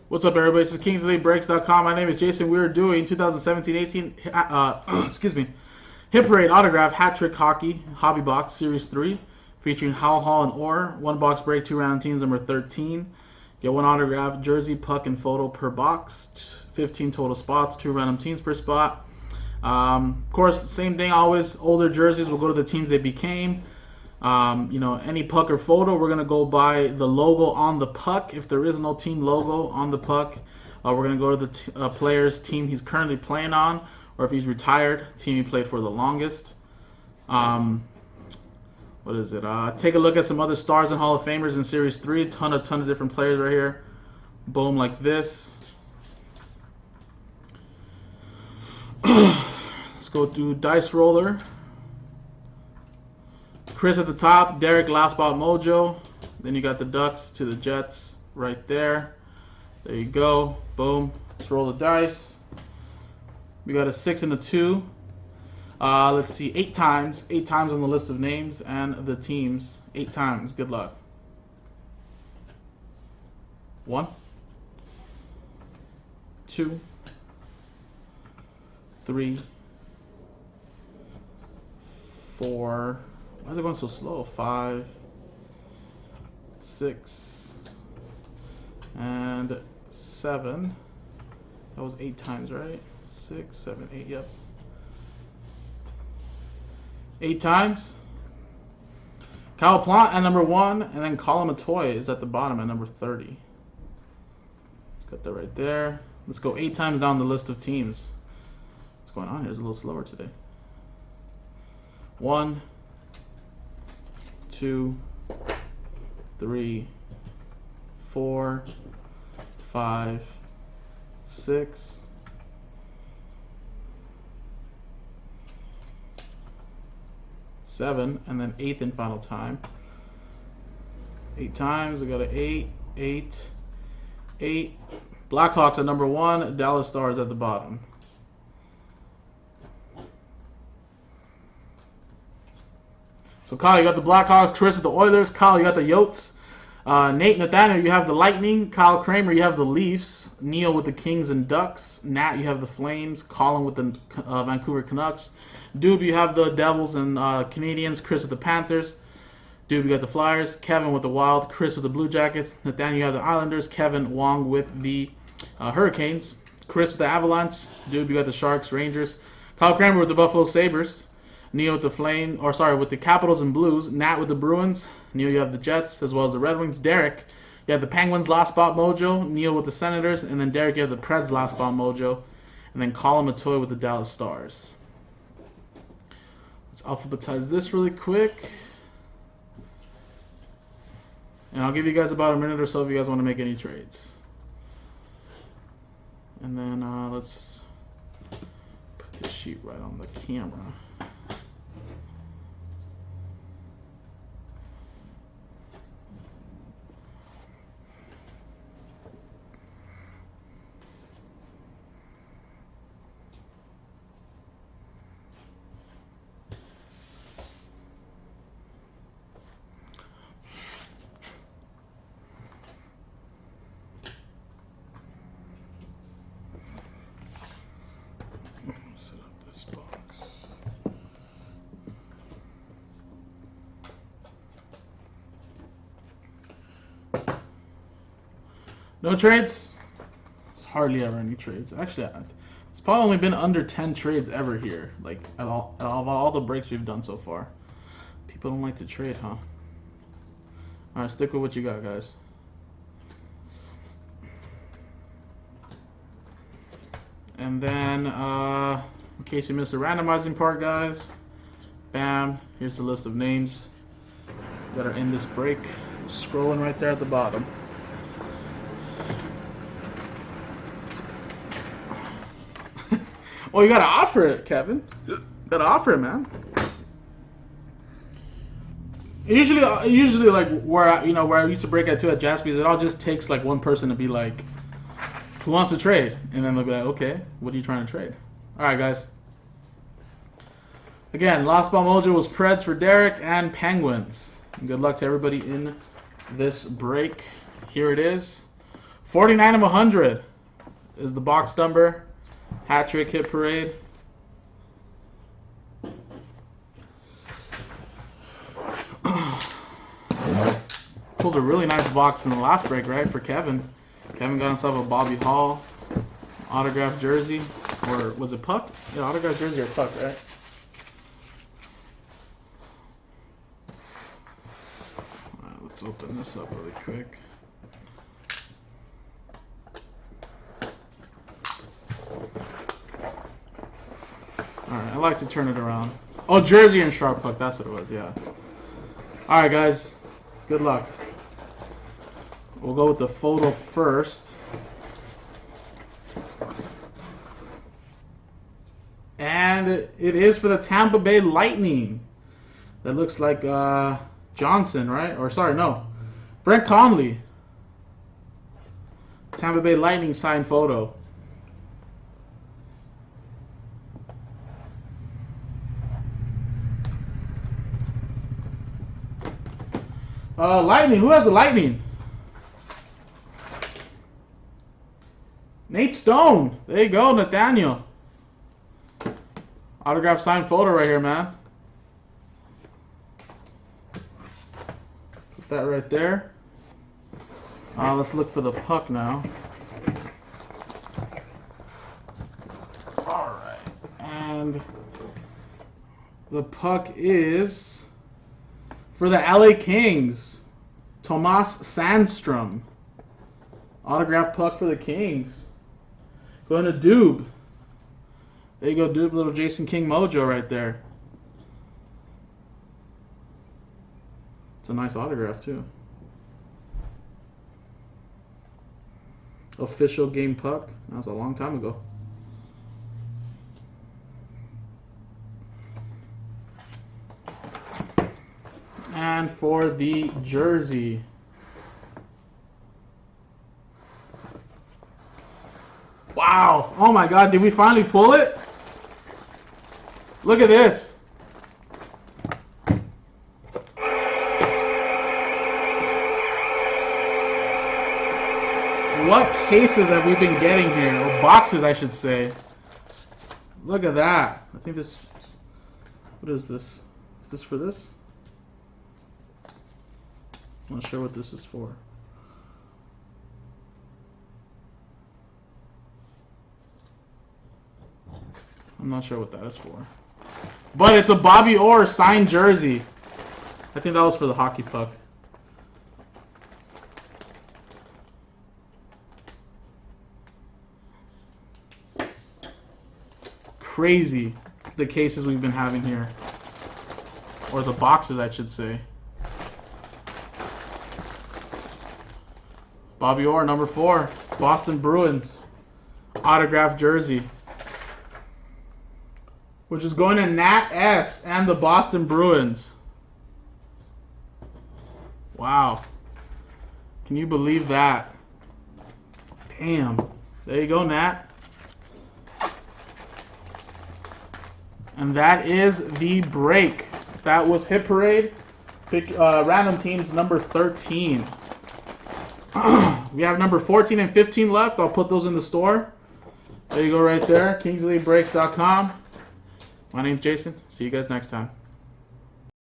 What's up, everybody? This is KingsLeagueBreaks.com. My name is Jason. We're doing 2017-18 excuse me, Hit Parade Autograph Hat Trick Hockey Hobby Box Series 3 featuring Howell, Hall, and Orr. One box break, 2 random teams, number 13. Get one autograph, jersey, puck, and photo per box. 15 total spots, 2 random teams per spot. Of course, same thing always. Older jerseys will go to the teams they became. Any puck or photo, we're going to go by the logo on the puck. If there is no team logo on the puck, we're going to go to the player's team he's currently playing on, or if he's retired, team he played for the longest. What is it? Take a look at some other stars and Hall of Famers in Series 3. Ton of different players right here. Boom, like this. Let's go to Dice Roller. Chris at the top, Derek Last Spot Mojo. Then you got the Ducks to the Jets right there. There you go. Boom. Let's roll the dice. We got a 6 and a 2. Let's see, 8 times. 8 times on the list of names and the teams. 8 times. Good luck. 1, 2, 3, 4. Why is it going so slow? 5, 6, and 7. That was 8 times, right? 6, 7, 8, yep. 8 times. Kyle Plant at number 1, and then Colin Matoy is at the bottom at number 30. Let's got that right there. Let's go 8 times down the list of teams. What's going on here? It's a little slower today. 1, 2, 3, 4, 5, 6, 7, and then 8th and final time. 8 times. We got an 8, 8, 8. Blackhawks at number 1. Dallas Stars at the bottom. So Kyle, you got the Blackhawks. Chris with the Oilers. Kyle, you got the Yotes. Nate, Nathaniel, you have the Lightning. Kyle Kramer, you have the Leafs. Neil with the Kings and Ducks. Nat, you have the Flames. Colin with the Vancouver Canucks. Dube, you have the Devils and Canadians. Chris with the Panthers. Dube, you got the Flyers. Kevin with the Wild. Chris with the Blue Jackets. Nathaniel, you have the Islanders. Kevin Wong with the Hurricanes. Chris with the Avalanche. Dube, you got the Sharks, Rangers. Kyle Kramer with the Buffalo Sabres. Neil with the with the Capitals and Blues. Nat with the Bruins. Neil, you have the Jets as well as the Red Wings. Derek, you have the Penguins Last Spot Mojo. Neil with the Senators, and then Derek, you have the Preds Last Spot Mojo, and then Colin Matoy with the Dallas Stars. Let's alphabetize this really quick, and I'll give you guys about a minute or so if you guys want to make any trades. And then let's put this sheet right on the camera. No trades? It's hardly ever any trades. Actually, it's probably only been under 10 trades ever here. Like, at all the breaks we've done so far. People don't like to trade, huh? Alright, stick with what you got, guys. And then, in case you missed the randomizing part, guys, bam, here's the list of names that are in this break. Scrolling right there at the bottom. Oh, you gotta offer it, Kevin. You gotta offer it, man. Usually like where I used to break at 2 at Jaspy's, it all just takes like one person to be like, who wants to trade? And then they'll be like, okay, what are you trying to trade? All right, guys. Again, Last Spot Mojo was Preds for Derek and Penguins. And good luck to everybody in this break. Here it is. 49 of 100 is the box number. Hat trick hit parade. Pulled a really nice box in the last break, right, for Kevin. Kevin got himself a Bobby Hall autographed jersey. Or was it Puck? Yeah, autographed jersey or Puck, right? Alright, let's open this up really quick. Alright, I like to turn it around. Oh, jersey and sharp Puck, that's what it was, yeah. Alright, guys. Good luck. We'll go with the photo first. And it is for the Tampa Bay Lightning. That looks like Johnson, right? Or sorry, no. Brent Conley. Tampa Bay Lightning signed photo. Lightning. Who has the Lightning? Nate Stone. There you go, Nathaniel. Autograph signed photo right here, man. Put that right there. Let's look for the Puck now. Alright. And the Puck is for the LA Kings. Tomas Sandstrom. Autograph Puck for the Kings. Going to Doob. There you go, Doob. Little Jason King mojo right there. It's a nice autograph, too. Official game Puck. That was a long time ago. And for the jersey. Wow. Oh my God. Did we finally pull it? Look at this. What cases have we been getting here? Or boxes, I should say. Look at that. I think this... What is this? Is this for this? I'm not sure what this is for. I'm not sure what that is for. But it's a Bobby Orr signed jersey. I think that was for the hockey puck. Crazy the cases we've been having here. Or the boxes, I should say. Bobby Orr, number 4. Boston Bruins. Autographed jersey. Which is going to Nat S. and the Boston Bruins. Wow. Can you believe that? Damn. There you go, Nat. And that is the break. That was Hit Parade. Pick random teams number 13. We have number 14 and 15 left. I'll put those in the store. There you go right there. KingsleyBreaks.com. My name's Jason. See you guys next time.